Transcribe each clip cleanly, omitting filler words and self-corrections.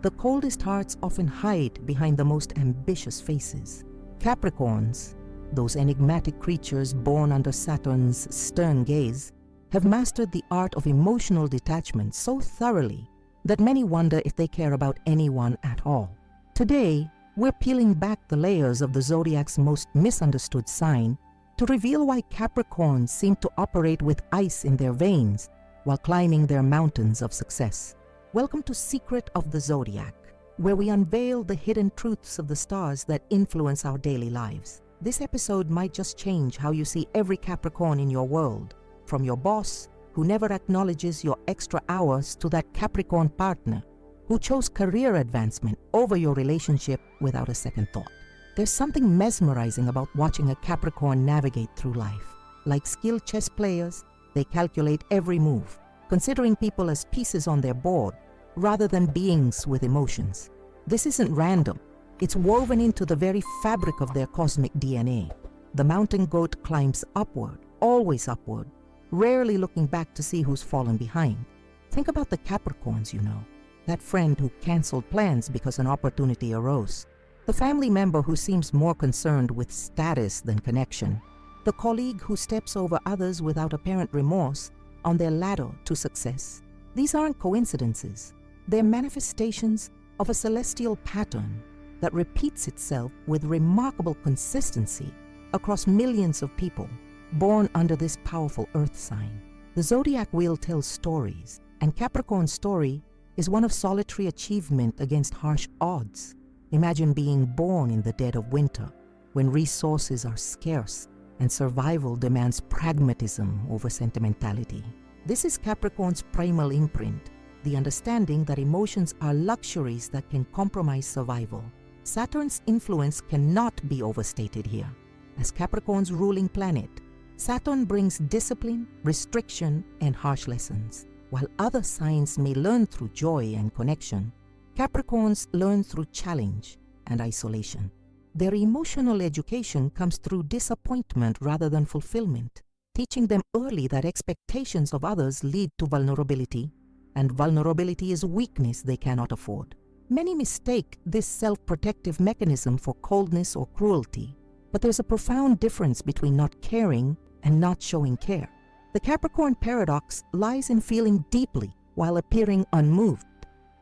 the coldest hearts often hide behind the most ambitious faces. Capricorns, those enigmatic creatures born under Saturn's stern gaze, have mastered the art of emotional detachment so thoroughly that many wonder if they care about anyone at all. Today, we're peeling back the layers of the zodiac's most misunderstood sign to reveal why Capricorns seem to operate with ice in their veins while climbing their mountains of success. Welcome to Secret of the Zodiac, where we unveil the hidden truths of the stars that influence our daily lives. This episode might just change how you see every Capricorn in your world, from your boss, who never acknowledges your extra hours, to that Capricorn partner who chose career advancement over your relationship without a second thought. There's something mesmerizing about watching a Capricorn navigate through life. Like skilled chess players, they calculate every move, considering people as pieces on their board rather than beings with emotions. This isn't random. It's woven into the very fabric of their cosmic DNA. The mountain goat climbs upward, always upward, rarely looking back to see who's fallen behind. Think about the Capricorns you know. That friend who canceled plans because an opportunity arose. The family member who seems more concerned with status than connection. The colleague who steps over others without apparent remorse on their ladder to success. These aren't coincidences. They're manifestations of a celestial pattern that repeats itself with remarkable consistency across millions of people born under this powerful earth sign. The zodiac wheel tells stories, and Capricorn's story is one of solitary achievement against harsh odds. Imagine being born in the dead of winter, when resources are scarce and survival demands pragmatism over sentimentality. This is Capricorn's primal imprint, the understanding that emotions are luxuries that can compromise survival. Saturn's influence cannot be overstated here. As Capricorn's ruling planet, Saturn brings discipline, restriction, and harsh lessons. While other signs may learn through joy and connection, Capricorns learn through challenge and isolation. Their emotional education comes through disappointment rather than fulfillment, teaching them early that expectations of others lead to vulnerability, and vulnerability is weakness they cannot afford. Many mistake this self-protective mechanism for coldness or cruelty, but there's a profound difference between not caring and not showing care. The Capricorn paradox lies in feeling deeply while appearing unmoved,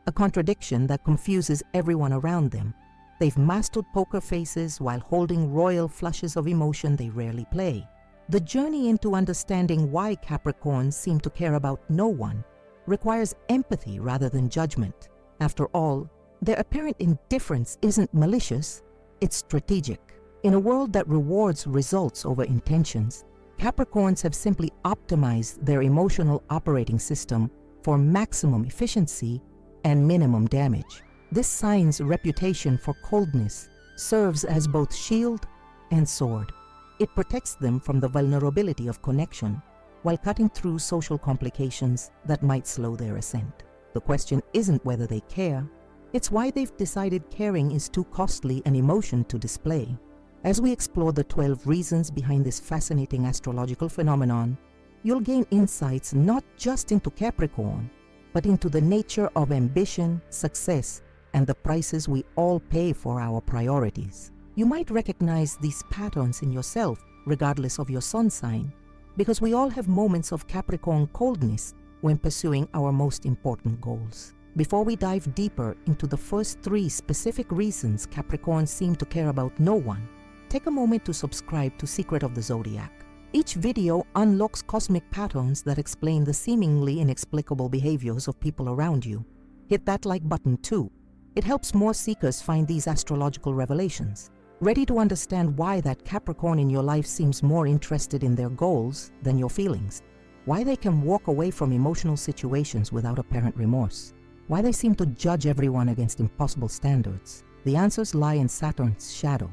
a contradiction that confuses everyone around them. They've mastered poker faces while holding royal flushes of emotion they rarely play. The journey into understanding why Capricorns seem to care about no one requires empathy rather than judgment. After all, their apparent indifference isn't malicious, it's strategic. In a world that rewards results over intentions, Capricorns have simply optimized their emotional operating system for maximum efficiency and minimum damage. This sign's reputation for coldness serves as both shield and sword. It protects them from the vulnerability of connection while cutting through social complications that might slow their ascent. The question isn't whether they care, it's why they've decided caring is too costly an emotion to display. As we explore the 12 reasons behind this fascinating astrological phenomenon, you'll gain insights not just into Capricorn, but into the nature of ambition, success, and the prices we all pay for our priorities. You might recognize these patterns in yourself, regardless of your sun sign, because we all have moments of Capricorn coldness when pursuing our most important goals. Before we dive deeper into the first 3 specific reasons Capricorns seem to care about no one, take a moment to subscribe to Secret of the Zodiac. Each video unlocks cosmic patterns that explain the seemingly inexplicable behaviors of people around you. Hit that like button too. It helps more seekers find these astrological revelations. Ready to understand why that Capricorn in your life seems more interested in their goals than your feelings? Why they can walk away from emotional situations without apparent remorse? Why they seem to judge everyone against impossible standards? The answers lie in Saturn's shadow,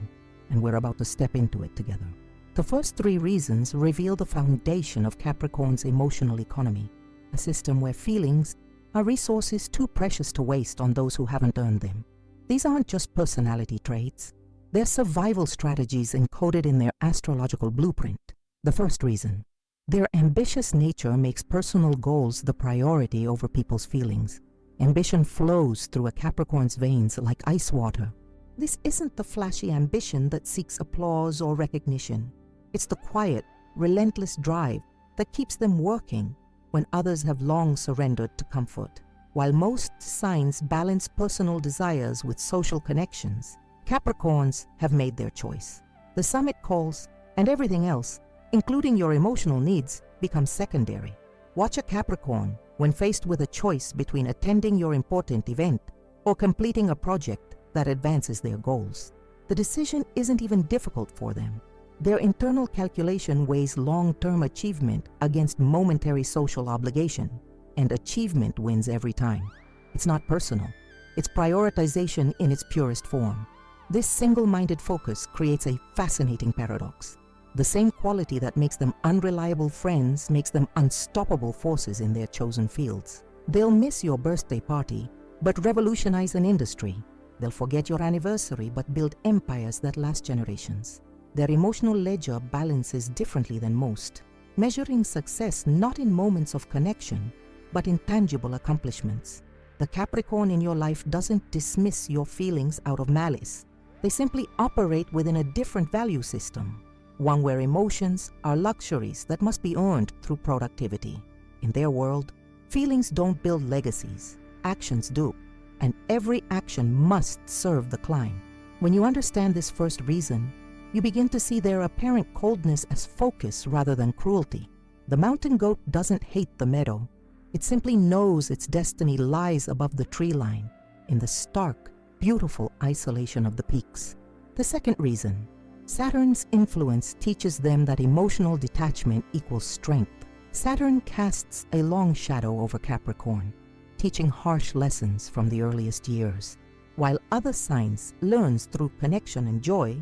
and we're about to step into it together. The first 3 reasons reveal the foundation of Capricorn's emotional economy, a system where feelings are resources too precious to waste on those who haven't earned them. These aren't just personality traits, they're survival strategies encoded in their astrological blueprint. The first reason: their ambitious nature makes personal goals the priority over people's feelings. Ambition flows through a Capricorn's veins like ice water. This isn't the flashy ambition that seeks applause or recognition. It's the quiet, relentless drive that keeps them working when others have long surrendered to comfort. While most signs balance personal desires with social connections, Capricorns have made their choice. The summit calls, and everything else, including your emotional needs, becomes secondary. Watch a Capricorn when faced with a choice between attending your important event or completing a project that advances their goals. The decision isn't even difficult for them. Their internal calculation weighs long-term achievement against momentary social obligation, and achievement wins every time. It's not personal. It's prioritization in its purest form. This single-minded focus creates a fascinating paradox. The same quality that makes them unreliable friends makes them unstoppable forces in their chosen fields. They'll miss your birthday party, but revolutionize an industry. They'll forget your anniversary, but build empires that last generations. Their emotional ledger balances differently than most, measuring success not in moments of connection, but in tangible accomplishments. The Capricorn in your life doesn't dismiss your feelings out of malice. They simply operate within a different value system, one where emotions are luxuries that must be earned through productivity. In their world, feelings don't build legacies, actions do, and every action must serve the climb. When you understand this first reason, you begin to see their apparent coldness as focus rather than cruelty. The mountain goat doesn't hate the meadow. It simply knows its destiny lies above the tree line, in the stark, beautiful isolation of the peaks. The second reason, Saturn's influence teaches them that emotional detachment equals strength. Saturn casts a long shadow over Capricorn, teaching harsh lessons from the earliest years. While other signs learn through connection and joy,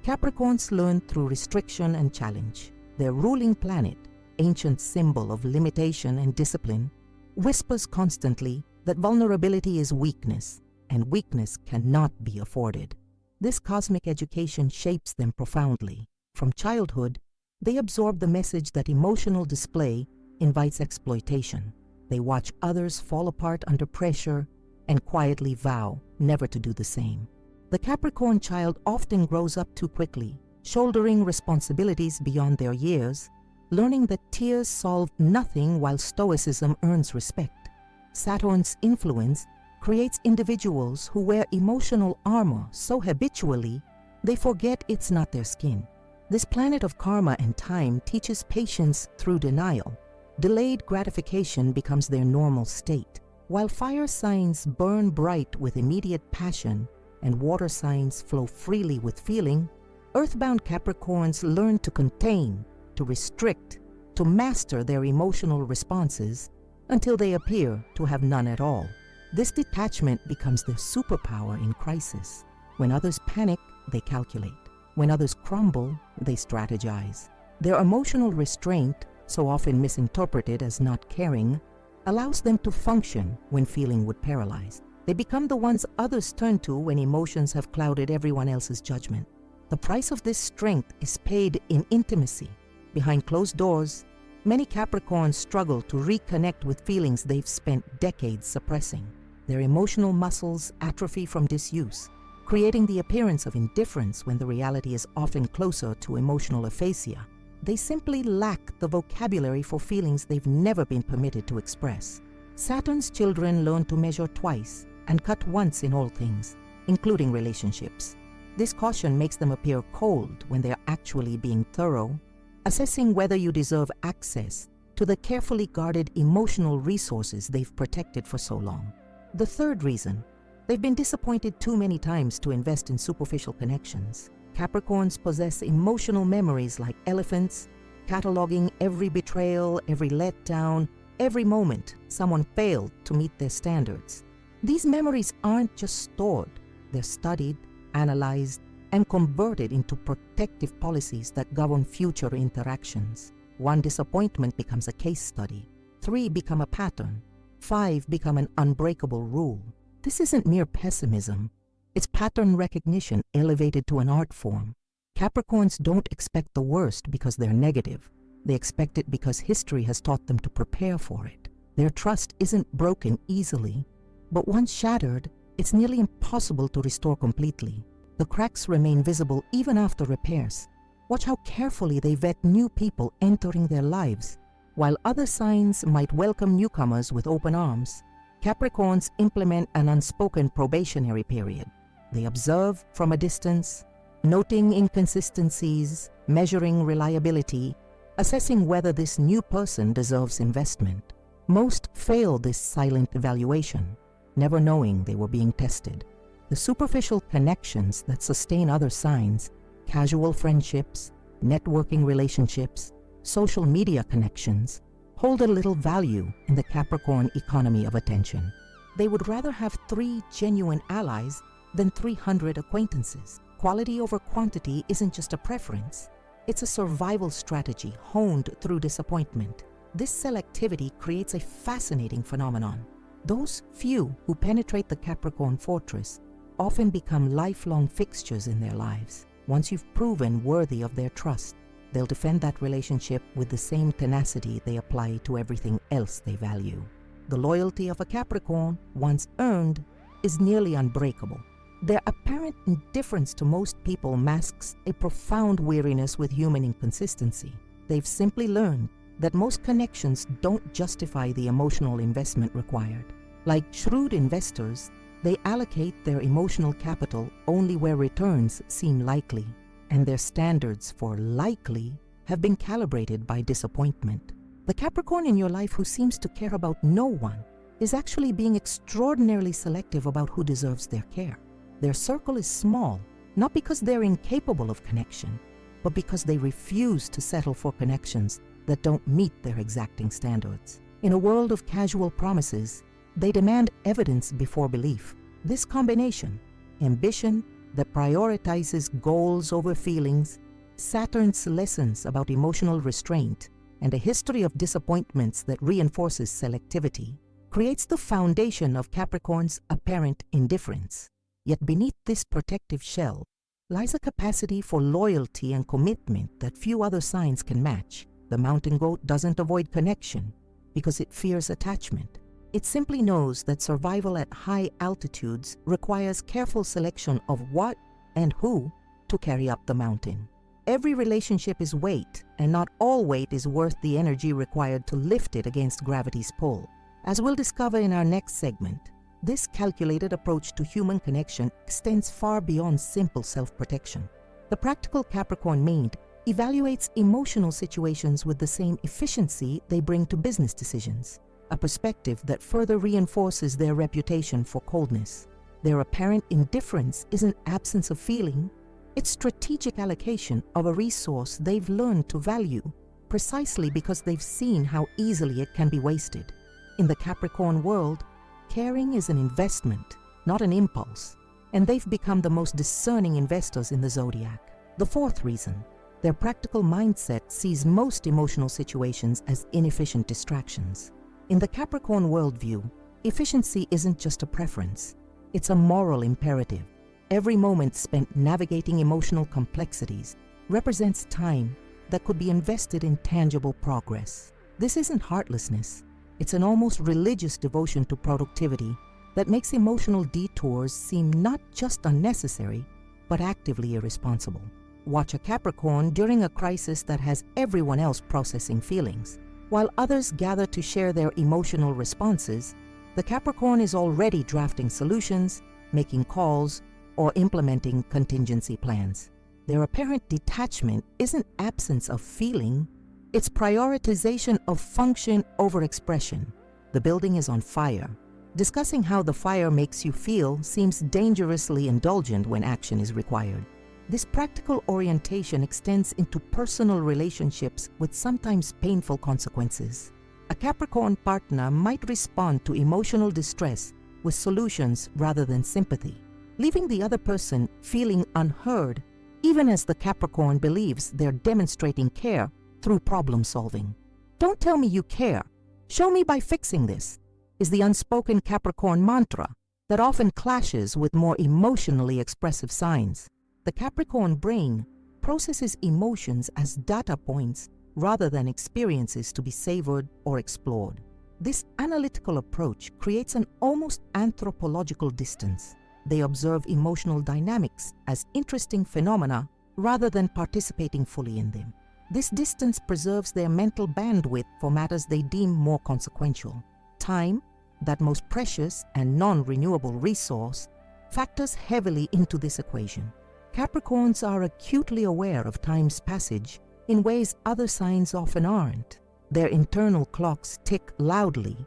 Capricorns learn through restriction and challenge. Their ruling planet, ancient symbol of limitation and discipline, whispers constantly that vulnerability is weakness, and weakness cannot be afforded. This cosmic education shapes them profoundly. From childhood, they absorb the message that emotional display invites exploitation. They watch others fall apart under pressure and quietly vow never to do the same. The Capricorn child often grows up too quickly, shouldering responsibilities beyond their years, learning that tears solve nothing while stoicism earns respect. Saturn's influence creates individuals who wear emotional armor so habitually they forget it's not their skin. This planet of karma and time teaches patience through denial. Delayed gratification becomes their normal state. While fire signs burn bright with immediate passion and water signs flow freely with feeling, earthbound Capricorns learn to contain, to restrict, to master their emotional responses until they appear to have none at all. This detachment becomes their superpower in crisis. When others panic, they calculate. When others crumble, they strategize. Their emotional restraint, so often misinterpreted as not caring, allows them to function when feeling would paralyze. They become the ones others turn to when emotions have clouded everyone else's judgment. The price of this strength is paid in intimacy. Behind closed doors, many Capricorns struggle to reconnect with feelings they've spent decades suppressing. Their emotional muscles atrophy from disuse, creating the appearance of indifference when the reality is often closer to emotional aphasia. They simply lack the vocabulary for feelings they've never been permitted to express. Saturn's children learn to measure twice and cut once in all things, including relationships. This caution makes them appear cold when they're actually being thorough, assessing whether you deserve access to the carefully guarded emotional resources they've protected for so long. The third reason, they've been disappointed too many times to invest in superficial connections. Capricorns possess emotional memories like elephants, cataloging every betrayal, every letdown, every moment someone failed to meet their standards. These memories aren't just stored, they're studied, analyzed, and converted into protective policies that govern future interactions. One disappointment becomes a case study. 3 become a pattern. 5 become an unbreakable rule. This isn't mere pessimism. It's pattern recognition elevated to an art form. Capricorns don't expect the worst because they're negative. They expect it because history has taught them to prepare for it. Their trust isn't broken easily. But once shattered, it's nearly impossible to restore completely. The cracks remain visible even after repairs. Watch how carefully they vet new people entering their lives. While other signs might welcome newcomers with open arms, Capricorns implement an unspoken probationary period. They observe from a distance, noting inconsistencies, measuring reliability, assessing whether this new person deserves investment. Most fail this silent evaluation, never knowing they were being tested. The superficial connections that sustain other signs, casual friendships, networking relationships, social media connections, hold a little value in the Capricorn economy of attention. They would rather have 3 genuine allies than 300 acquaintances. Quality over quantity isn't just a preference. It's a survival strategy honed through disappointment. This selectivity creates a fascinating phenomenon. Those few who penetrate the Capricorn fortress often become lifelong fixtures in their lives. Once you've proven worthy of their trust, they'll defend that relationship with the same tenacity they apply to everything else they value. The loyalty of a Capricorn, once earned, is nearly unbreakable. Their apparent indifference to most people masks a profound weariness with human inconsistency. They've simply learned that most connections don't justify the emotional investment required. Like shrewd investors, they allocate their emotional capital only where returns seem likely, and their standards for likely have been calibrated by disappointment. The Capricorn in your life who seems to care about no one is actually being extraordinarily selective about who deserves their care. Their circle is small, not because they're incapable of connection, but because they refuse to settle for connections that don't meet their exacting standards. In a world of casual promises, they demand evidence before belief. This combination, ambition that prioritizes goals over feelings, Saturn's lessons about emotional restraint, and a history of disappointments that reinforces selectivity, creates the foundation of Capricorn's apparent indifference. Yet beneath this protective shell lies a capacity for loyalty and commitment that few other signs can match. The mountain goat doesn't avoid connection because it fears attachment. It simply knows that survival at high altitudes requires careful selection of what and who to carry up the mountain. Every relationship is weight, and not all weight is worth the energy required to lift it against gravity's pull. As we'll discover in our next segment, this calculated approach to human connection extends far beyond simple self-protection. The practical Capricorn mind evaluates emotional situations with the same efficiency they bring to business decisions, a perspective that further reinforces their reputation for coldness. Their apparent indifference isn't absence of feeling, it's strategic allocation of a resource they've learned to value, precisely because they've seen how easily it can be wasted. In the Capricorn world, caring is an investment, not an impulse, and they've become the most discerning investors in the zodiac. The fourth reason, their practical mindset sees most emotional situations as inefficient distractions. In the Capricorn worldview, efficiency isn't just a preference, it's a moral imperative. Every moment spent navigating emotional complexities represents time that could be invested in tangible progress. This isn't heartlessness, it's an almost religious devotion to productivity that makes emotional detours seem not just unnecessary, but actively irresponsible. Watch a Capricorn during a crisis that has everyone else processing feelings. While others gather to share their emotional responses, the Capricorn is already drafting solutions, making calls, or implementing contingency plans. Their apparent detachment isn't absence of feeling, it's prioritization of function over expression. The building is on fire. Discussing how the fire makes you feel seems dangerously indulgent when action is required. This practical orientation extends into personal relationships with sometimes painful consequences. A Capricorn partner might respond to emotional distress with solutions rather than sympathy, leaving the other person feeling unheard, even as the Capricorn believes they're demonstrating care through problem solving. "Don't tell me you care. Show me by fixing this," is the unspoken Capricorn mantra that often clashes with more emotionally expressive signs. The Capricorn brain processes emotions as data points rather than experiences to be savored or explored. This analytical approach creates an almost anthropological distance. They observe emotional dynamics as interesting phenomena rather than participating fully in them. This distance preserves their mental bandwidth for matters they deem more consequential. Time, that most precious and non-renewable resource, factors heavily into this equation. Capricorns are acutely aware of time's passage in ways other signs often aren't. Their internal clocks tick loudly,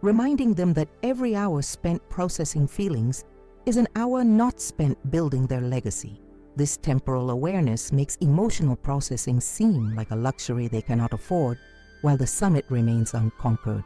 reminding them that every hour spent processing feelings is an hour not spent building their legacy. This temporal awareness makes emotional processing seem like a luxury they cannot afford, while the summit remains unconquered.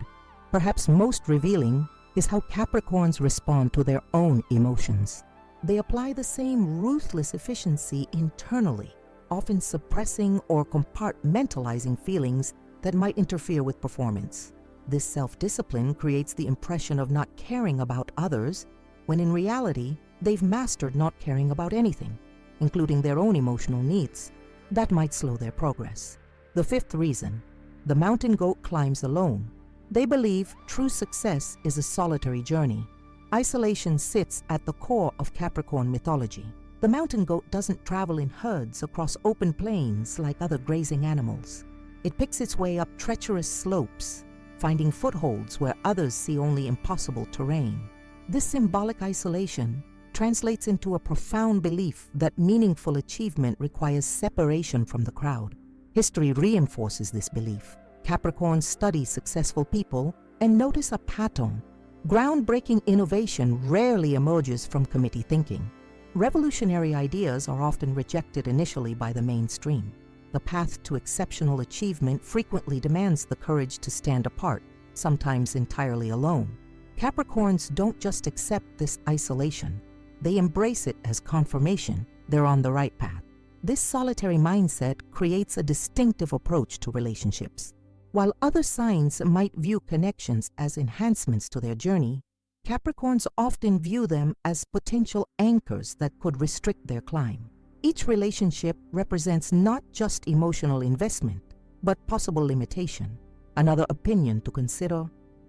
Perhaps most revealing is how Capricorns respond to their own emotions. They apply the same ruthless efficiency internally, often suppressing or compartmentalizing feelings that might interfere with performance. This self-discipline creates the impression of not caring about others, when in reality, they've mastered not caring about anything, including their own emotional needs. That might slow their progress. The fifth reason: the mountain goat climbs alone. They believe true success is a solitary journey. Isolation sits at the core of Capricorn mythology. The mountain goat doesn't travel in herds across open plains like other grazing animals. It picks its way up treacherous slopes, finding footholds where others see only impossible terrain. This symbolic isolation translates into a profound belief that meaningful achievement requires separation from the crowd. History reinforces this belief. Capricorns study successful people and notice a pattern. Groundbreaking innovation rarely emerges from committee thinking. Revolutionary ideas are often rejected initially by the mainstream. The path to exceptional achievement frequently demands the courage to stand apart, sometimes entirely alone. Capricorns don't just accept this isolation. They embrace it as confirmation they're on the right path. This solitary mindset creates a distinctive approach to relationships. While other signs might view connections as enhancements to their journey, Capricorns often view them as potential anchors that could restrict their climb. Each relationship represents not just emotional investment, but possible limitation, another opinion to consider,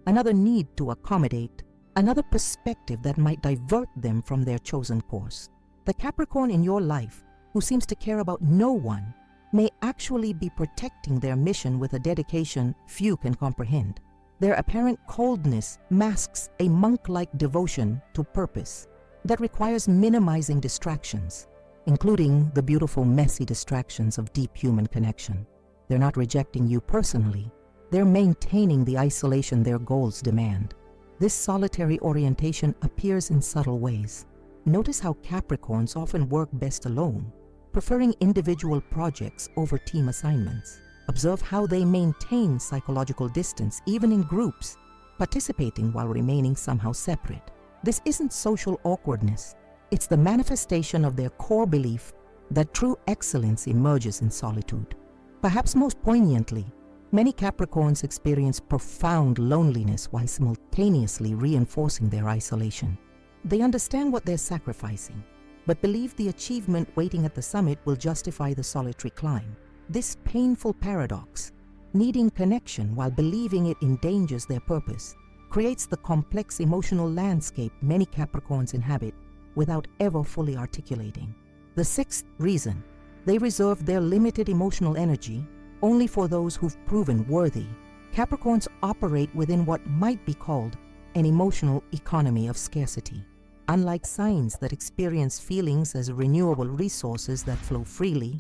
another need to accommodate, another perspective that might divert them from their chosen course. The Capricorn in your life, who seems to care about no one, may actually be protecting their mission with a dedication few can comprehend. Their apparent coldness masks a monk-like devotion to purpose that requires minimizing distractions, including the beautiful, messy distractions of deep human connection. They're not rejecting you personally. They're maintaining the isolation their goals demand. This solitary orientation appears in subtle ways. Notice how Capricorns often work best alone, preferring individual projects over team assignments. Observe how they maintain psychological distance even in groups, participating while remaining somehow separate. This isn't social awkwardness. It's the manifestation of their core belief that true excellence emerges in solitude. Perhaps most poignantly, many Capricorns experience profound loneliness while simultaneously reinforcing their isolation. They understand what they're sacrificing, but believe the achievement waiting at the summit will justify the solitary climb. This painful paradox, needing connection while believing it endangers their purpose, creates the complex emotional landscape many Capricorns inhabit without ever fully articulating. The sixth reason: they reserve their limited emotional energy only for those who've proven worthy. Capricorns operate within what might be called an emotional economy of scarcity. Unlike signs that experience feelings as renewable resources that flow freely,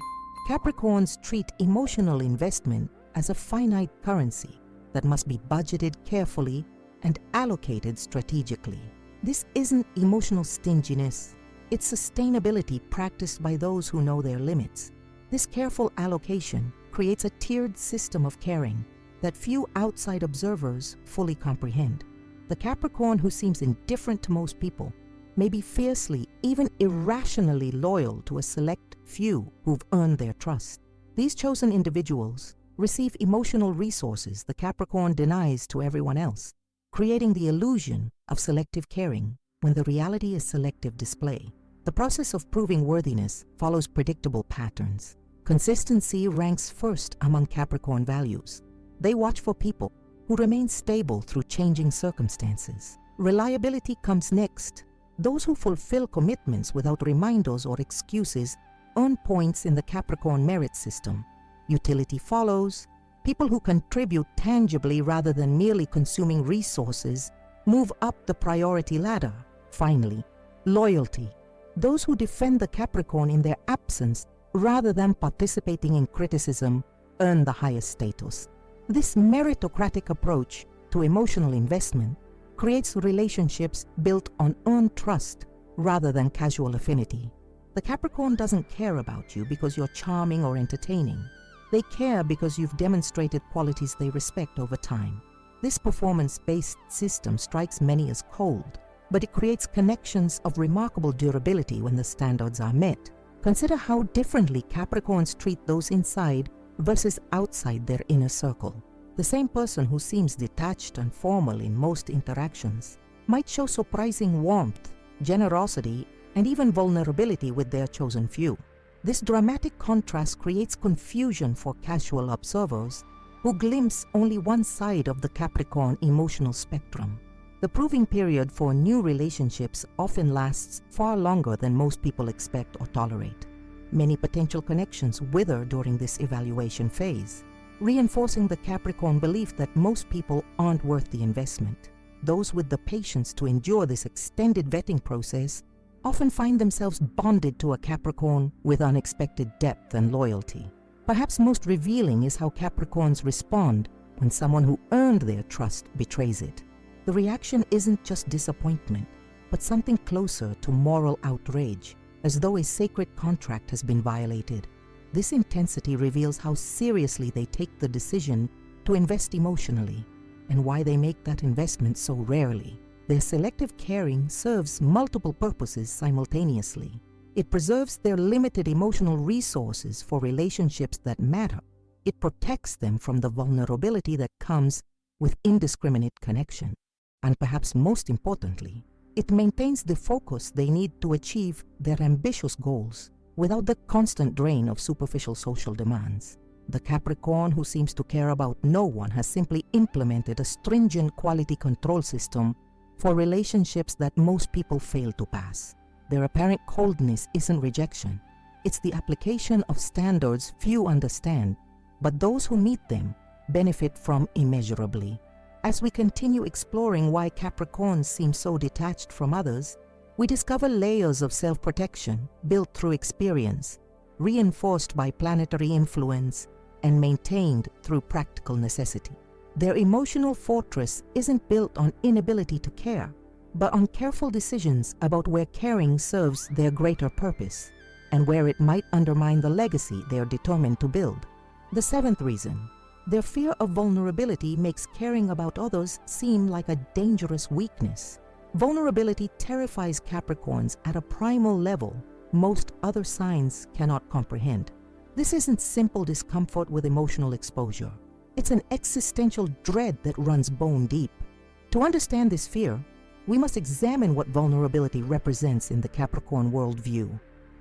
Capricorns treat emotional investment as a finite currency that must be budgeted carefully and allocated strategically. This isn't emotional stinginess, it's sustainability practiced by those who know their limits. This careful allocation creates a tiered system of caring that few outside observers fully comprehend. The Capricorn who seems indifferent to most people may be fiercely, even irrationally loyal to a select few who've earned their trust. These chosen individuals receive emotional resources the Capricorn denies to everyone else, creating the illusion of selective caring when the reality is selective display. The process of proving worthiness follows predictable patterns. Consistency ranks first among Capricorn values. They watch for people who remain stable through changing circumstances. Reliability comes next. Those who fulfill commitments without reminders or excuses earn points in the Capricorn merit system. Utility follows. People who contribute tangibly rather than merely consuming resources move up the priority ladder. Finally, loyalty. Those who defend the Capricorn in their absence rather than participating in criticism earn the highest status. This meritocratic approach to emotional investment creates relationships built on earned trust rather than casual affinity. The Capricorn doesn't care about you because you're charming or entertaining. They care because you've demonstrated qualities they respect over time. This performance-based system strikes many as cold, but it creates connections of remarkable durability when the standards are met. Consider how differently Capricorns treat those inside versus outside their inner circle. The same person who seems detached and formal in most interactions might show surprising warmth, generosity, and even vulnerability with their chosen few. This dramatic contrast creates confusion for casual observers who glimpse only one side of the Capricorn emotional spectrum. The proving period for new relationships often lasts far longer than most people expect or tolerate. Many potential connections wither during this evaluation phase, reinforcing the Capricorn belief that most people aren't worth the investment. Those with the patience to endure this extended vetting process often find themselves bonded to a Capricorn with unexpected depth and loyalty. Perhaps most revealing is how Capricorns respond when someone who earned their trust betrays it. The reaction isn't just disappointment, but something closer to moral outrage, as though a sacred contract has been violated. This intensity reveals how seriously they take the decision to invest emotionally, and why they make that investment so rarely. Their selective caring serves multiple purposes simultaneously. It preserves their limited emotional resources for relationships that matter. It protects them from the vulnerability that comes with indiscriminate connection. And perhaps most importantly, it maintains the focus they need to achieve their ambitious goals without the constant drain of superficial social demands. The Capricorn who seems to care about no one has simply implemented a stringent quality control system for relationships that most people fail to pass. Their apparent coldness isn't rejection. It's the application of standards few understand, but those who meet them benefit from immeasurably. As we continue exploring why Capricorns seem so detached from others, we discover layers of self-protection built through experience, reinforced by planetary influence, and maintained through practical necessity. Their emotional fortress isn't built on inability to care, but on careful decisions about where caring serves their greater purpose and where it might undermine the legacy they are determined to build. The seventh reason: their fear of vulnerability makes caring about others seem like a dangerous weakness. Vulnerability terrifies Capricorns at a primal level most other signs cannot comprehend. This isn't simple discomfort with emotional exposure. It's an existential dread that runs bone deep. To understand this fear, we must examine what vulnerability represents in the Capricorn worldview.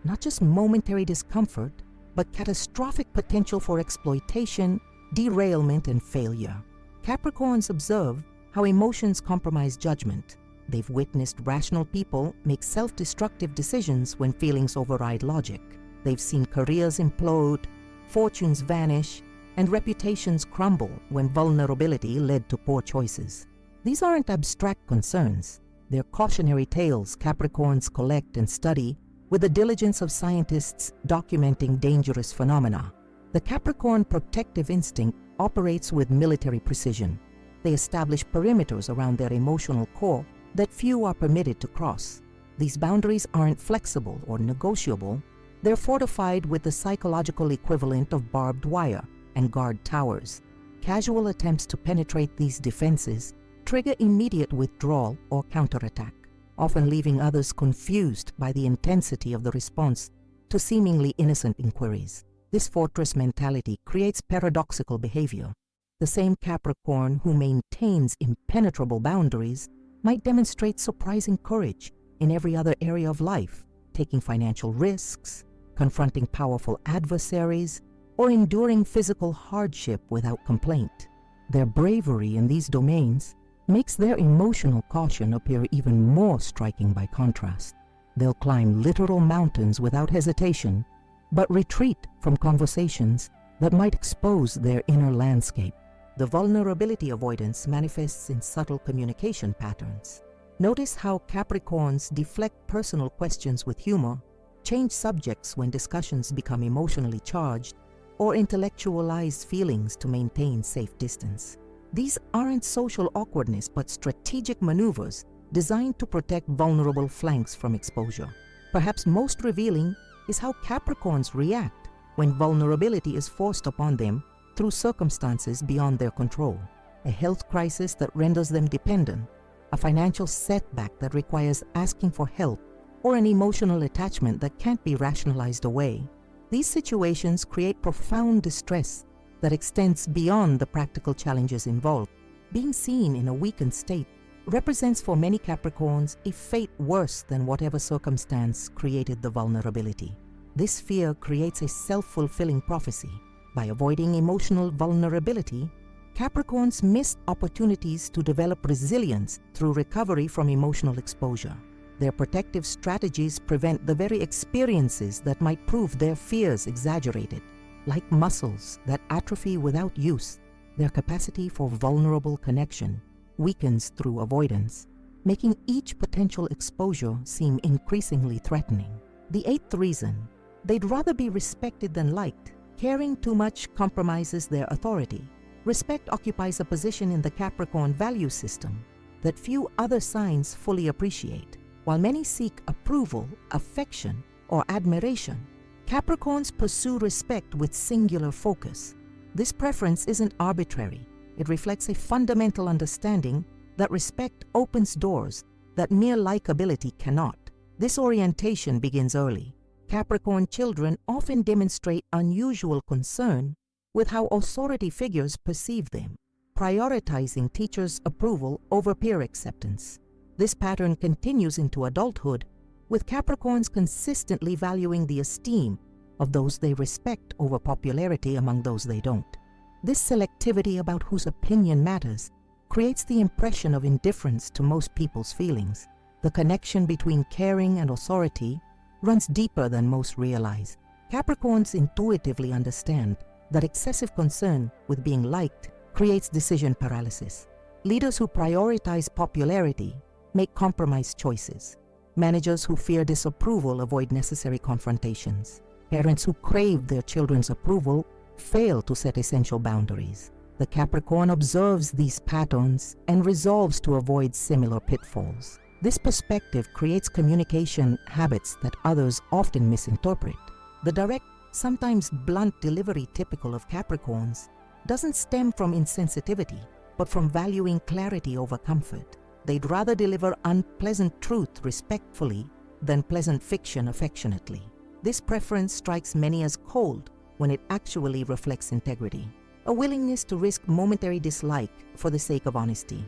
Not just momentary discomfort, but catastrophic potential for exploitation, derailment, and failure. Capricorns observe how emotions compromise judgment. They've witnessed rational people make self-destructive decisions when feelings override logic. They've seen careers implode, fortunes vanish, and reputations crumble when vulnerability led to poor choices. These aren't abstract concerns. They're cautionary tales Capricorns collect and study with the diligence of scientists documenting dangerous phenomena. The Capricorn protective instinct operates with military precision. They establish perimeters around their emotional core that few are permitted to cross. These boundaries aren't flexible or negotiable. They're fortified with the psychological equivalent of barbed wire and guard towers. Casual attempts to penetrate these defenses trigger immediate withdrawal or counterattack, often leaving others confused by the intensity of the response to seemingly innocent inquiries. This fortress mentality creates paradoxical behavior. The same Capricorn who maintains impenetrable boundaries might demonstrate surprising courage in every other area of life, taking financial risks, confronting powerful adversaries, or enduring physical hardship without complaint. Their bravery in these domains makes their emotional caution appear even more striking by contrast. They'll climb literal mountains without hesitation, but retreat from conversations that might expose their inner landscape. The vulnerability avoidance manifests in subtle communication patterns. Notice how Capricorns deflect personal questions with humor, change subjects when discussions become emotionally charged, or intellectualize feelings to maintain safe distance. These aren't social awkwardness but strategic maneuvers designed to protect vulnerable flanks from exposure. Perhaps most revealing is how Capricorns react when vulnerability is forced upon them through circumstances beyond their control. A health crisis that renders them dependent, a financial setback that requires asking for help, or an emotional attachment that can't be rationalized away. These situations create profound distress that extends beyond the practical challenges involved. Being seen in a weakened state represents for many Capricorns a fate worse than whatever circumstance created the vulnerability. This fear creates a self-fulfilling prophecy. By avoiding emotional vulnerability, Capricorns miss opportunities to develop resilience through recovery from emotional exposure. Their protective strategies prevent the very experiences that might prove their fears exaggerated. Like muscles that atrophy without use, their capacity for vulnerable connection weakens through avoidance, making each potential exposure seem increasingly threatening. The eighth reason: they'd rather be respected than liked. Caring too much compromises their authority. Respect occupies a position in the Capricorn value system that few other signs fully appreciate. While many seek approval, affection, or admiration, Capricorns pursue respect with singular focus. This preference isn't arbitrary. It reflects a fundamental understanding that respect opens doors that mere likability cannot. This orientation begins early. Capricorn children often demonstrate unusual concern with how authority figures perceive them, prioritizing teachers' approval over peer acceptance. This pattern continues into adulthood, with Capricorns consistently valuing the esteem of those they respect over popularity among those they don't. This selectivity about whose opinion matters creates the impression of indifference to most people's feelings. The connection between caring and authority runs deeper than most realize. Capricorns intuitively understand that excessive concern with being liked creates decision paralysis. Leaders who prioritize popularity make compromised choices. Managers who fear disapproval avoid necessary confrontations. Parents who crave their children's approval fail to set essential boundaries. The Capricorn observes these patterns and resolves to avoid similar pitfalls. This perspective creates communication habits that others often misinterpret. The direct, sometimes blunt delivery typical of Capricorns doesn't stem from insensitivity, but from valuing clarity over comfort. They'd rather deliver unpleasant truth respectfully than pleasant fiction affectionately. This preference strikes many as cold when it actually reflects integrity, a willingness to risk momentary dislike for the sake of honesty.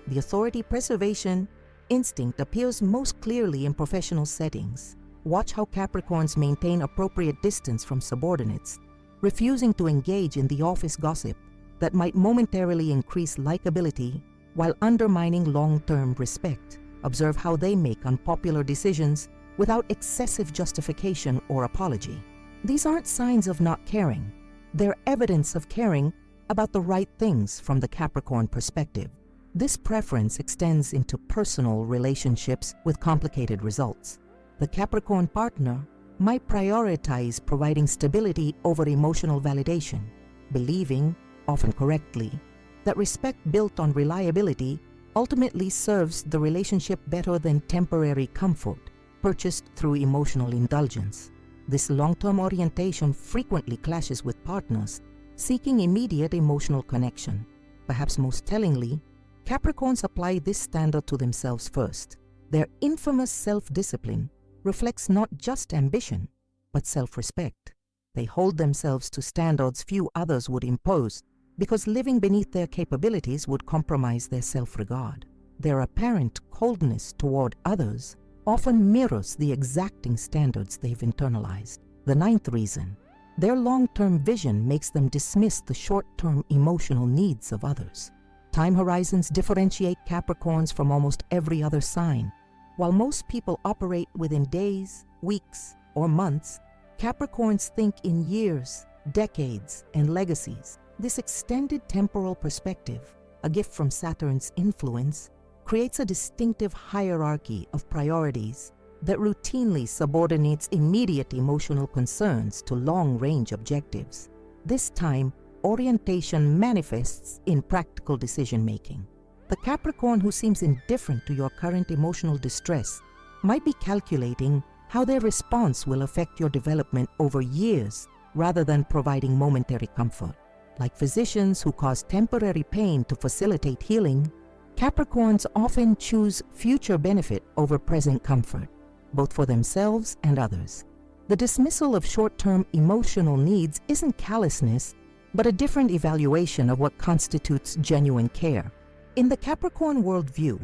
The authority preservation instinct appears most clearly in professional settings. Watch how Capricorns maintain appropriate distance from subordinates, refusing to engage in the office gossip that might momentarily increase likability while undermining long-term respect. Observe how they make unpopular decisions without excessive justification or apology. These aren't signs of not caring. They're evidence of caring about the right things from the Capricorn perspective. This preference extends into personal relationships with complicated results. The Capricorn partner might prioritize providing stability over emotional validation, believing, often correctly, that respect built on reliability ultimately serves the relationship better than temporary comfort purchased through emotional indulgence. This long-term orientation frequently clashes with partners seeking immediate emotional connection. Perhaps most tellingly, Capricorns apply this standard to themselves first. Their infamous self-discipline reflects not just ambition, but self-respect. They hold themselves to standards few others would impose, because living beneath their capabilities would compromise their self-regard. Their apparent coldness toward others often mirrors the exacting standards they've internalized. The ninth reason: Their long-term vision makes them dismiss the short-term emotional needs of others. Time horizons differentiate Capricorns from almost every other sign. While most people operate within days, weeks, or months, Capricorns think in years, decades, and legacies. This extended temporal perspective, a gift from Saturn's influence, creates a distinctive hierarchy of priorities that routinely subordinates immediate emotional concerns to long-range objectives. This time, orientation manifests in practical decision-making. The Capricorn who seems indifferent to your current emotional distress might be calculating how their response will affect your development over years rather than providing momentary comfort. Like physicians who cause temporary pain to facilitate healing, Capricorns often choose future benefit over present comfort, both for themselves and others. The dismissal of short-term emotional needs isn't callousness, but a different evaluation of what constitutes genuine care. In the Capricorn worldview,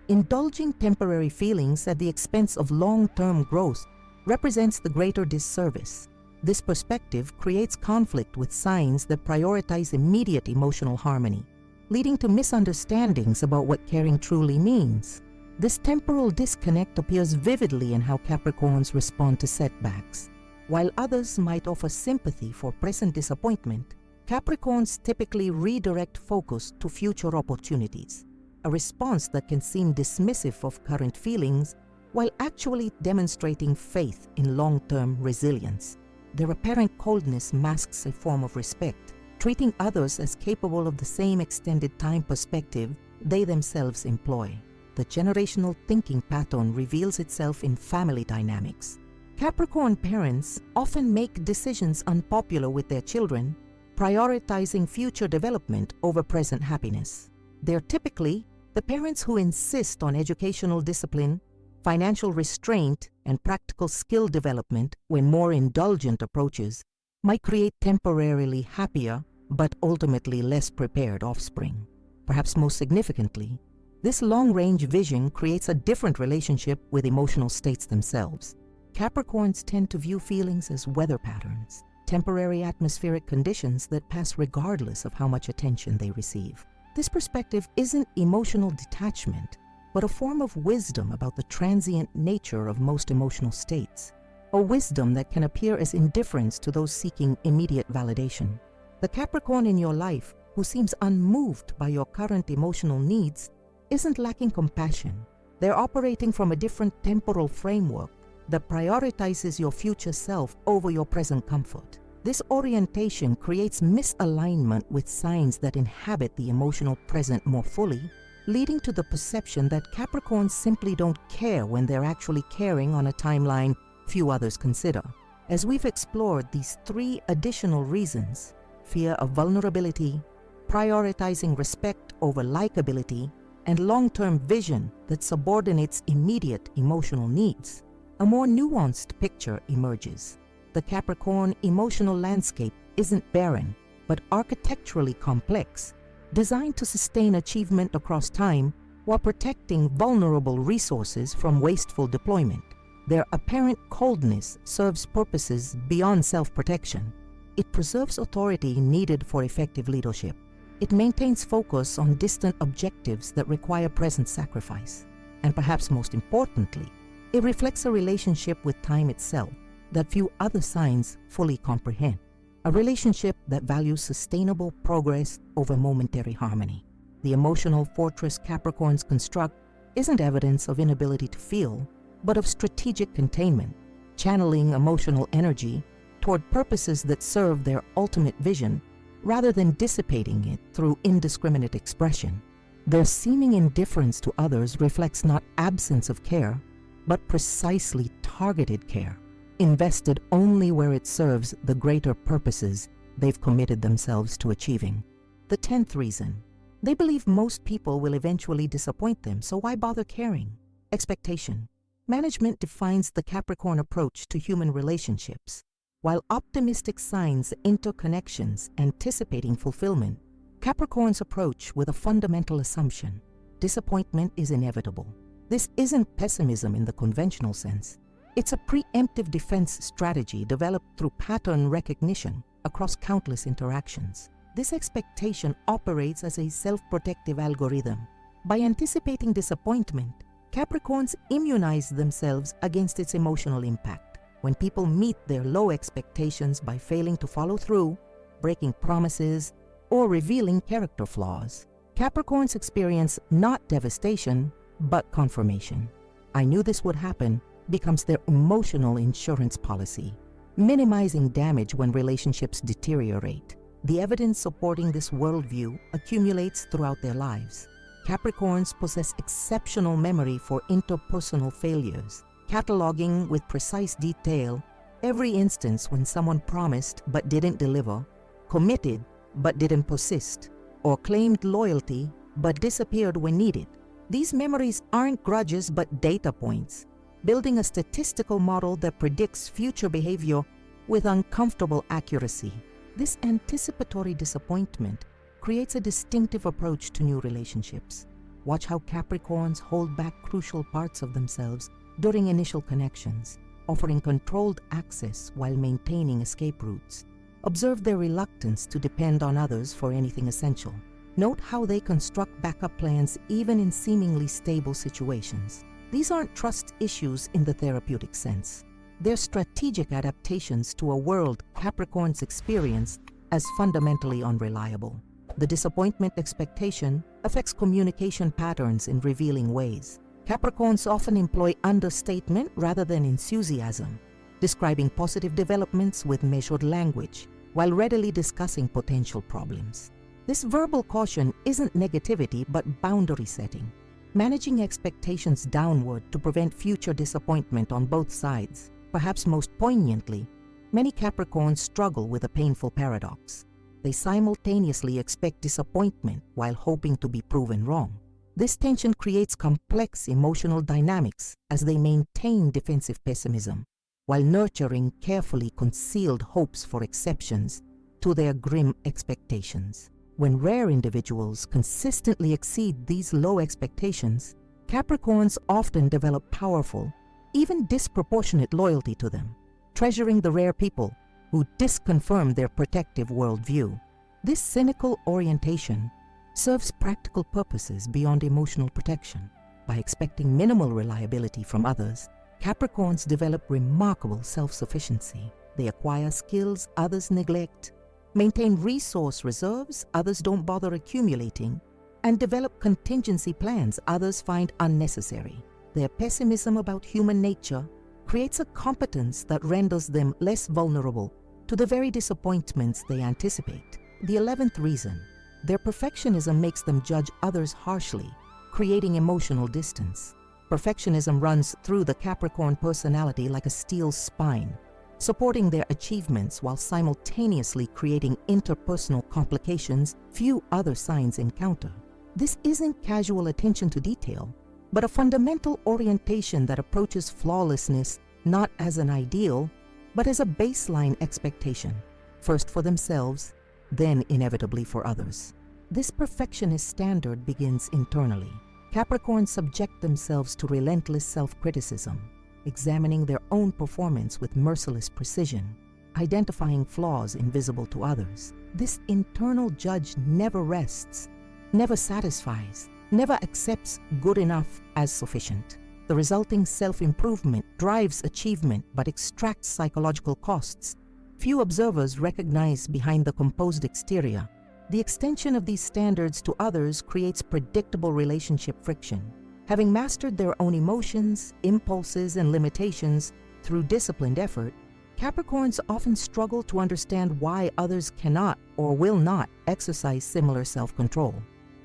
indulging temporary feelings at the expense of long-term growth represents the greater disservice. This perspective creates conflict with signs that prioritize immediate emotional harmony, leading to misunderstandings about what caring truly means. This temporal disconnect appears vividly in how Capricorns respond to setbacks. While others might offer sympathy for present disappointment, Capricorns typically redirect focus to future opportunities, a response that can seem dismissive of current feelings while actually demonstrating faith in long-term resilience. Their apparent coldness masks a form of respect, treating others as capable of the same extended time perspective they themselves employ. The generational thinking pattern reveals itself in family dynamics. Capricorn parents often make decisions unpopular with their children, prioritizing future development over present happiness. They're typically the parents who insist on educational discipline, financial restraint, and practical skill development when more indulgent approaches might create temporarily happier but ultimately less prepared offspring. Perhaps most significantly, this long-range vision creates a different relationship with emotional states themselves. Capricorns tend to view feelings as weather patterns, temporary atmospheric conditions that pass regardless of how much attention they receive. This perspective isn't emotional detachment, but a form of wisdom about the transient nature of most emotional states, a wisdom that can appear as indifference to those seeking immediate validation. The Capricorn in your life who seems unmoved by your current emotional needs isn't lacking compassion. They're operating from a different temporal framework that prioritizes your future self over your present comfort. This orientation creates misalignment with signs that inhabit the emotional present more fully, leading to the perception that Capricorns simply don't care when they're actually caring on a timeline few others consider. As we've explored these three additional reasons, fear of vulnerability, prioritizing respect over likability, and long-term vision that subordinates immediate emotional needs, a more nuanced picture emerges. The Capricorn emotional landscape isn't barren, but architecturally complex, designed to sustain achievement across time while protecting vulnerable resources from wasteful deployment. Their apparent coldness serves purposes beyond self-protection. It preserves authority needed for effective leadership. It maintains focus on distant objectives that require present sacrifice. And perhaps most importantly, it reflects a relationship with time itself that few other signs fully comprehend. A relationship that values sustainable progress over momentary harmony. The emotional fortress Capricorns construct isn't evidence of inability to feel, but of strategic containment, channeling emotional energy toward purposes that serve their ultimate vision rather than dissipating it through indiscriminate expression. Their seeming indifference to others reflects not absence of care, but precisely targeted care, invested only where it serves the greater purposes they've committed themselves to achieving. The 10th reason: they believe most people will eventually disappoint them, so why bother caring? Expectation. Management defines the Capricorn approach to human relationships. While optimistic signs interconnections, anticipating fulfillment, Capricorns approach with a fundamental assumption: disappointment is inevitable. This isn't pessimism in the conventional sense. It's a preemptive defense strategy developed through pattern recognition across countless interactions. This expectation operates as a self-protective algorithm. By anticipating disappointment, Capricorns immunize themselves against its emotional impact. When people meet their low expectations by failing to follow through, breaking promises, or revealing character flaws, Capricorns experience not devastation, but confirmation. "I knew this would happen" becomes their emotional insurance policy, minimizing damage when relationships deteriorate. The evidence supporting this worldview accumulates throughout their lives. Capricorns possess exceptional memory for interpersonal failures, cataloging with precise detail every instance when someone promised but didn't deliver, committed but didn't persist, or claimed loyalty but disappeared when needed. These memories aren't grudges but data points, building a statistical model that predicts future behavior with uncomfortable accuracy. This anticipatory disappointment creates a distinctive approach to new relationships. Watch how Capricorns hold back crucial parts of themselves during initial connections, offering controlled access while maintaining escape routes. Observe their reluctance to depend on others for anything essential. Note how they construct backup plans even in seemingly stable situations. These aren't trust issues in the therapeutic sense. They're strategic adaptations to a world Capricorns experience as fundamentally unreliable. The disappointment expectation affects communication patterns in revealing ways. Capricorns often employ understatement rather than enthusiasm, describing positive developments with measured language, while readily discussing potential problems. This verbal caution isn't negativity but boundary setting, managing expectations downward to prevent future disappointment on both sides. Perhaps most poignantly, many Capricorns struggle with a painful paradox. They simultaneously expect disappointment while hoping to be proven wrong. This tension creates complex emotional dynamics as they maintain defensive pessimism, while nurturing carefully concealed hopes for exceptions to their grim expectations. When rare individuals consistently exceed these low expectations, Capricorns often develop powerful, even disproportionate loyalty to them, treasuring the rare people who disconfirm their protective worldview. This cynical orientation serves practical purposes beyond emotional protection. By expecting minimal reliability from others, Capricorns develop remarkable self-sufficiency. They acquire skills others neglect, maintain resource reserves others don't bother accumulating, and develop contingency plans others find unnecessary. Their pessimism about human nature creates a competence that renders them less vulnerable to the very disappointments they anticipate. The 11th reason: their perfectionism makes them judge others harshly, creating emotional distance. Perfectionism runs through the Capricorn personality like a steel spine, supporting their achievements while simultaneously creating interpersonal complications few other signs encounter. This isn't casual attention to detail, but a fundamental orientation that approaches flawlessness not as an ideal, but as a baseline expectation, first for themselves, then inevitably for others. This perfectionist standard begins internally. Capricorns subject themselves to relentless self-criticism, examining their own performance with merciless precision, identifying flaws invisible to others. This internal judge never rests, never satisfies, never accepts good enough as sufficient. The resulting self-improvement drives achievement but extracts psychological costs. Few observers recognize behind the composed exterior. The extension of these standards to others creates predictable relationship friction. Having mastered their own emotions, impulses, and limitations through disciplined effort, Capricorns often struggle to understand why others cannot or will not exercise similar self-control.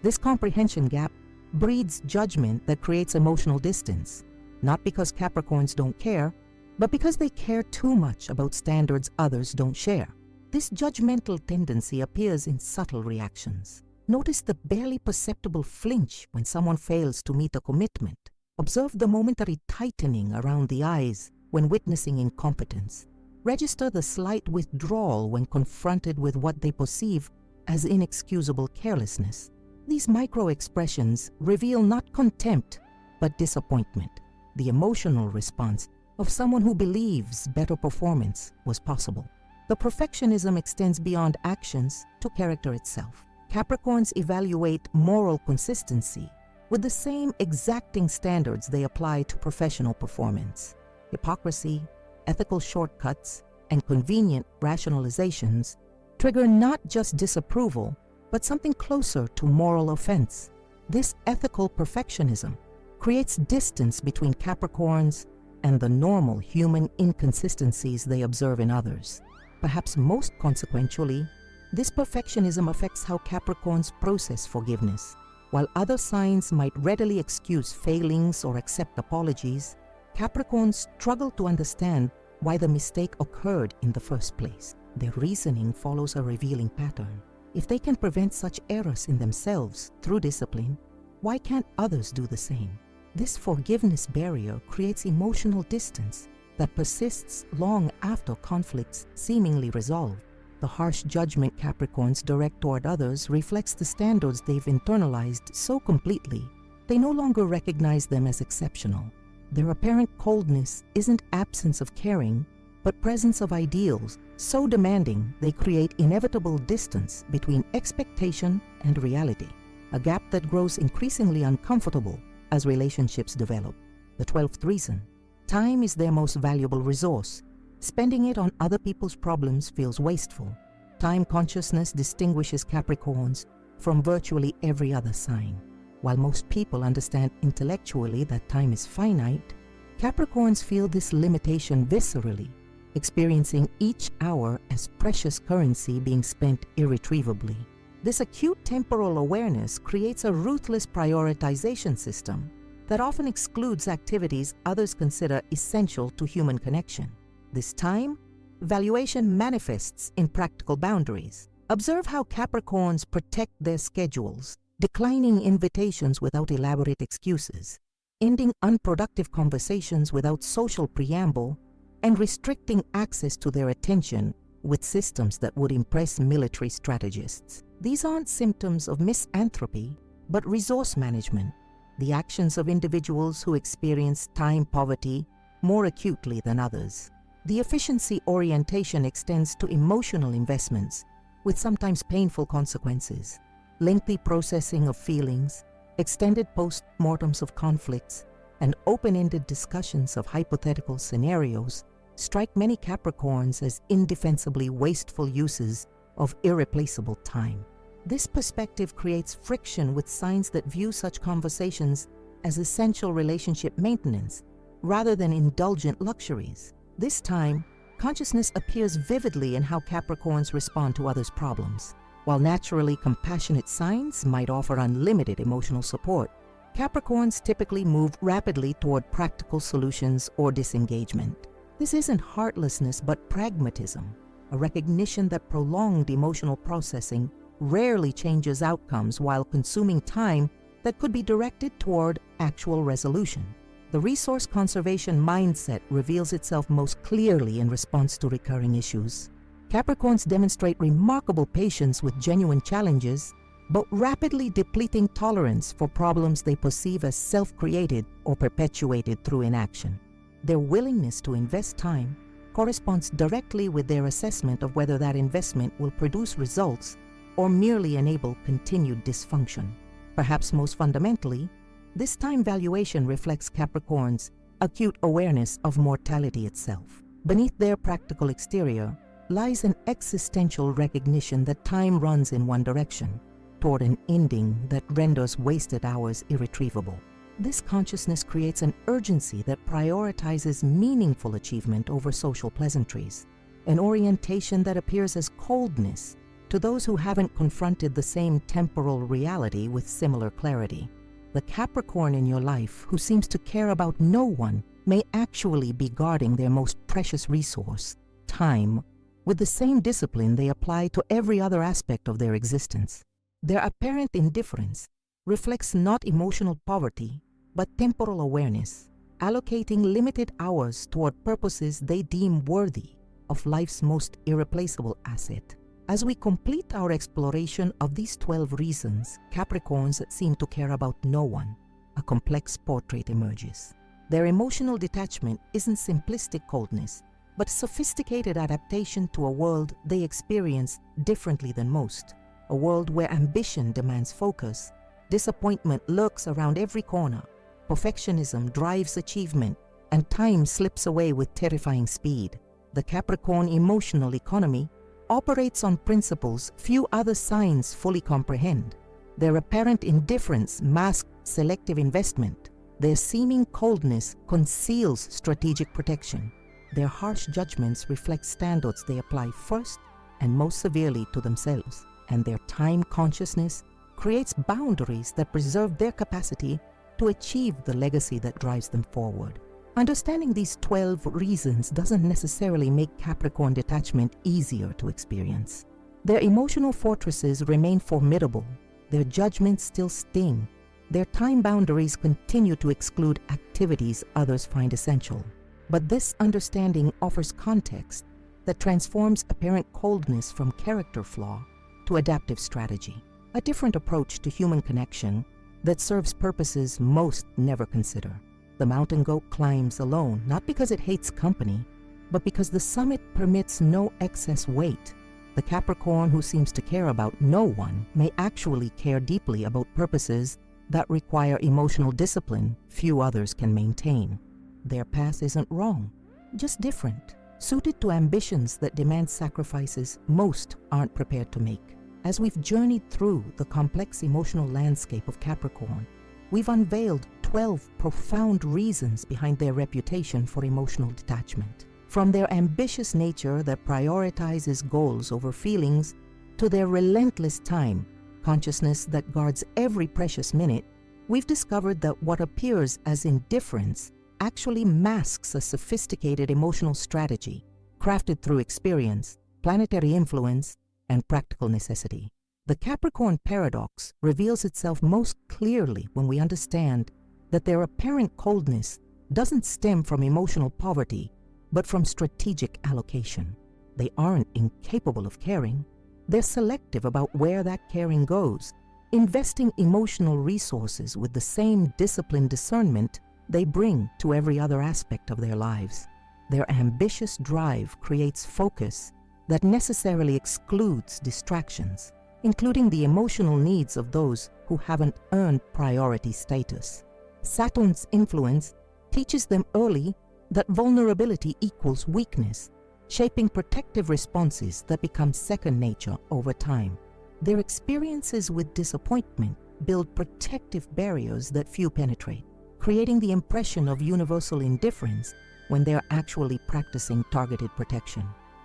This comprehension gap breeds judgment that creates emotional distance, not because Capricorns don't care, but because they care too much about standards others don't share. This judgmental tendency appears in subtle reactions. Notice the barely perceptible flinch when someone fails to meet a commitment. Observe the momentary tightening around the eyes when witnessing incompetence. Register the slight withdrawal when confronted with what they perceive as inexcusable carelessness. These micro-expressions reveal not contempt, but disappointment. The emotional response of someone who believes better performance was possible. The perfectionism extends beyond actions to character itself. Capricorns evaluate moral consistency with the same exacting standards they apply to professional performance. Hypocrisy, ethical shortcuts, and convenient rationalizations trigger not just disapproval, but something closer to moral offense. This ethical perfectionism creates distance between Capricorns and the normal human inconsistencies they observe in others. Perhaps most consequentially, this perfectionism affects how Capricorns process forgiveness. While other signs might readily excuse failings or accept apologies, Capricorns struggle to understand why the mistake occurred in the first place. Their reasoning follows a revealing pattern. If they can prevent such errors in themselves through discipline, why can't others do the same? This forgiveness barrier creates emotional distance that persists long after conflicts seemingly resolve. The harsh judgment Capricorns direct toward others reflects the standards they've internalized so completely, they no longer recognize them as exceptional. Their apparent coldness isn't absence of caring, but presence of ideals so demanding they create inevitable distance between expectation and reality, a gap that grows increasingly uncomfortable as relationships develop. The 12th reason: time is their most valuable resource. Spending it on other people's problems feels wasteful. Time consciousness distinguishes Capricorns from virtually every other sign. While most people understand intellectually that time is finite, Capricorns feel this limitation viscerally, experiencing each hour as precious currency being spent irretrievably. This acute temporal awareness creates a ruthless prioritization system that often excludes activities others consider essential to human connection. This time, valuation manifests in practical boundaries. Observe how Capricorns protect their schedules, declining invitations without elaborate excuses, ending unproductive conversations without social preamble, and restricting access to their attention with systems that would impress military strategists. These aren't symptoms of misanthropy, but resource management, the actions of individuals who experience time poverty more acutely than others. The efficiency orientation extends to emotional investments, with sometimes painful consequences. Lengthy processing of feelings, extended post-mortems of conflicts, and open-ended discussions of hypothetical scenarios strike many Capricorns as indefensibly wasteful uses of irreplaceable time. This perspective creates friction with signs that view such conversations as essential relationship maintenance rather than indulgent luxuries. This time, consciousness appears vividly in how Capricorns respond to others' problems. While naturally compassionate signs might offer unlimited emotional support, Capricorns typically move rapidly toward practical solutions or disengagement. This isn't heartlessness but pragmatism, a recognition that prolonged emotional processing rarely changes outcomes while consuming time that could be directed toward actual resolution. The resource conservation mindset reveals itself most clearly in response to recurring issues. Capricorns demonstrate remarkable patience with genuine challenges, but rapidly depleting tolerance for problems they perceive as self-created or perpetuated through inaction. Their willingness to invest time corresponds directly with their assessment of whether that investment will produce results or merely enable continued dysfunction. Perhaps most fundamentally, this time valuation reflects Capricorns' acute awareness of mortality itself. Beneath their practical exterior lies an existential recognition that time runs in one direction, toward an ending that renders wasted hours irretrievable. This consciousness creates an urgency that prioritizes meaningful achievement over social pleasantries, an orientation that appears as coldness to those who haven't confronted the same temporal reality with similar clarity. The Capricorn in your life who seems to care about no one may actually be guarding their most precious resource, time, with the same discipline they apply to every other aspect of their existence. Their apparent indifference reflects not emotional poverty, but temporal awareness, allocating limited hours toward purposes they deem worthy of life's most irreplaceable asset. As we complete our exploration of these 12 reasons Capricorns seem to care about no one, a complex portrait emerges. Their emotional detachment isn't simplistic coldness, but sophisticated adaptation to a world they experience differently than most. A world where ambition demands focus, disappointment lurks around every corner, perfectionism drives achievement, and time slips away with terrifying speed. The Capricorn emotional economy operates on principles few other signs fully comprehend. Their apparent indifference masks selective investment. Their seeming coldness conceals strategic protection. Their harsh judgments reflect standards they apply first and most severely to themselves. And their time consciousness creates boundaries that preserve their capacity to achieve the legacy that drives them forward. Understanding these 12 reasons doesn't necessarily make Capricorn detachment easier to experience. Their emotional fortresses remain formidable, their judgments still sting, their time boundaries continue to exclude activities others find essential. But this understanding offers context that transforms apparent coldness from character flaw to adaptive strategy, a different approach to human connection that serves purposes most never consider. The mountain goat climbs alone, not because it hates company, but because the summit permits no excess weight. The Capricorn who seems to care about no one may actually care deeply about purposes that require emotional discipline few others can maintain. Their path isn't wrong, just different, suited to ambitions that demand sacrifices most aren't prepared to make. As we've journeyed through the complex emotional landscape of Capricorn, we've unveiled 12 profound reasons behind their reputation for emotional detachment. From their ambitious nature that prioritizes goals over feelings, to their relentless time consciousness that guards every precious minute, we've discovered that what appears as indifference actually masks a sophisticated emotional strategy, crafted through experience, planetary influence, and practical necessity. The Capricorn paradox reveals itself most clearly when we understand that their apparent coldness doesn't stem from emotional poverty, but from strategic allocation. They aren't incapable of caring, they're selective about where that caring goes, investing emotional resources with the same disciplined discernment they bring to every other aspect of their lives. Their ambitious drive creates focus that necessarily excludes distractions, including the emotional needs of those who haven't earned priority status. Saturn's influence teaches them early that vulnerability equals weakness, shaping protective responses that become second nature over time. Their experiences with disappointment build protective barriers that few penetrate, creating the impression of universal indifference when they're actually practicing targeted protection.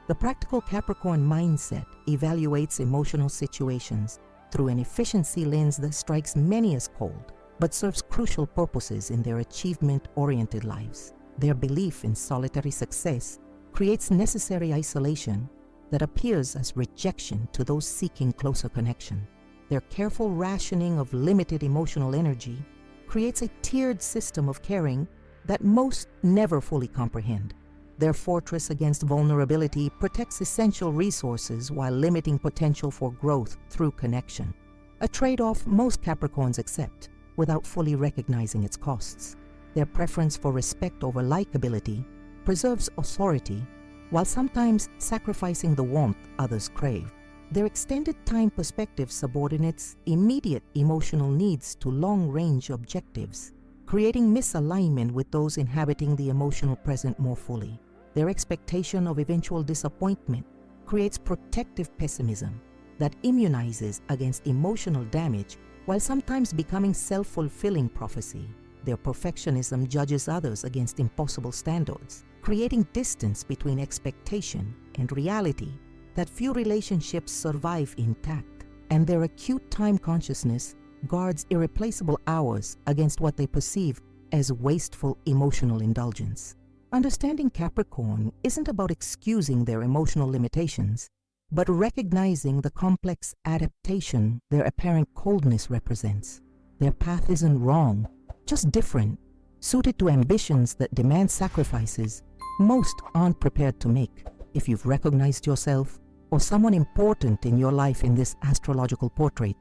The practical Capricorn mindset evaluates emotional situations through an efficiency lens that strikes many as cold, but serves crucial purposes in their achievement-oriented lives. Their belief in solitary success creates necessary isolation that appears as rejection to those seeking closer connection. Their careful rationing of limited emotional energy creates a tiered system of caring that most never fully comprehend. Their fortress against vulnerability protects essential resources while limiting potential for growth through connection, a trade-off most Capricorns accept without fully recognizing its costs. Their preference for respect over likability preserves authority while sometimes sacrificing the warmth others crave. Their extended time perspective subordinates immediate emotional needs to long-range objectives, creating misalignment with those inhabiting the emotional present more fully. Their expectation of eventual disappointment creates protective pessimism that immunizes against emotional damage while sometimes becoming self-fulfilling prophecy. Their perfectionism judges others against impossible standards, creating distance between expectation and reality that few relationships survive intact. And their acute time consciousness guards irreplaceable hours against what they perceive as wasteful emotional indulgence. Understanding Capricorn isn't about excusing their emotional limitations, but recognizing the complex adaptation their apparent coldness represents. Their path isn't wrong, just different, suited to ambitions that demand sacrifices most aren't prepared to make. If you've recognized yourself or someone important in your life in this astrological portrait,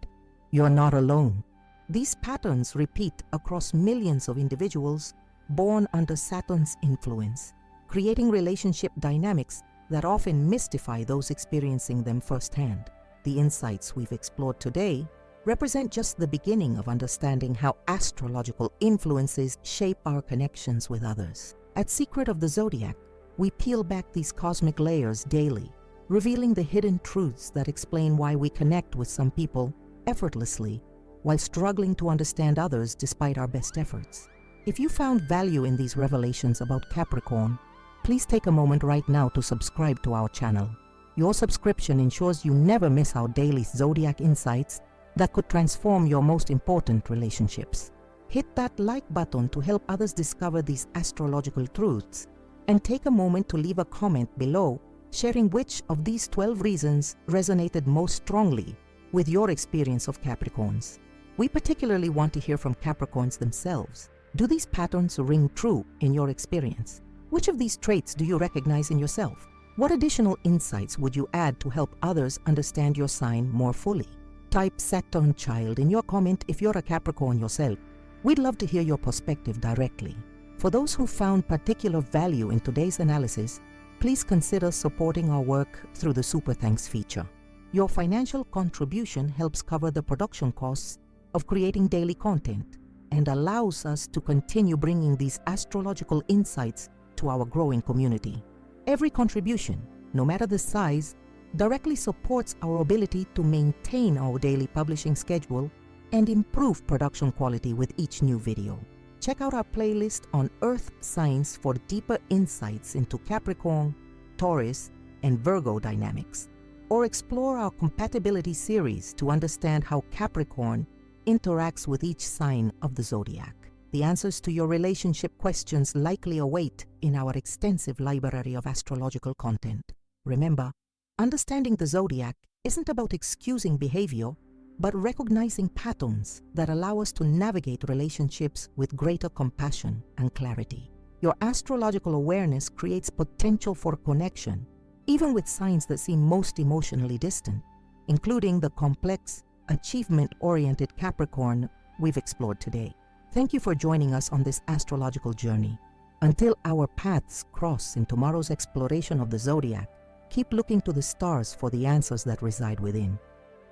you're not alone. These patterns repeat across millions of individuals, born under Saturn's influence, creating relationship dynamics that often mystify those experiencing them firsthand. The insights we've explored today represent just the beginning of understanding how astrological influences shape our connections with others. At Secret of the Zodiac, we peel back these cosmic layers daily, revealing the hidden truths that explain why we connect with some people effortlessly while struggling to understand others despite our best efforts. If you found value in these revelations about Capricorn, please take a moment right now to subscribe to our channel. Your subscription ensures you never miss our daily zodiac insights that could transform your most important relationships. Hit that like button to help others discover these astrological truths, and take a moment to leave a comment below sharing which of these 12 reasons resonated most strongly with your experience of Capricorns. We particularly want to hear from Capricorns themselves. Do these patterns ring true in your experience? Which of these traits do you recognize in yourself? What additional insights would you add to help others understand your sign more fully? Type Saturn child in your comment if you're a Capricorn yourself. We'd love to hear your perspective directly. For those who found particular value in today's analysis, please consider supporting our work through the Super Thanks feature. Your financial contribution helps cover the production costs of creating daily content and allows us to continue bringing these astrological insights to our growing community. Every contribution, no matter the size, directly supports our ability to maintain our daily publishing schedule and improve production quality with each new video. Check out our playlist on Earth signs for deeper insights into Capricorn, Taurus, and Virgo dynamics, or explore our compatibility series to understand how Capricorn interacts with each sign of the zodiac. The answers to your relationship questions likely await in our extensive library of astrological content. Remember, understanding the zodiac isn't about excusing behavior, but recognizing patterns that allow us to navigate relationships with greater compassion and clarity. Your astrological awareness creates potential for connection, even with signs that seem most emotionally distant, including the complex, achievement-oriented Capricorn we've explored today. Thank you for joining us on this astrological journey. Until our paths cross in tomorrow's exploration of the zodiac, keep looking to the stars for the answers that reside within.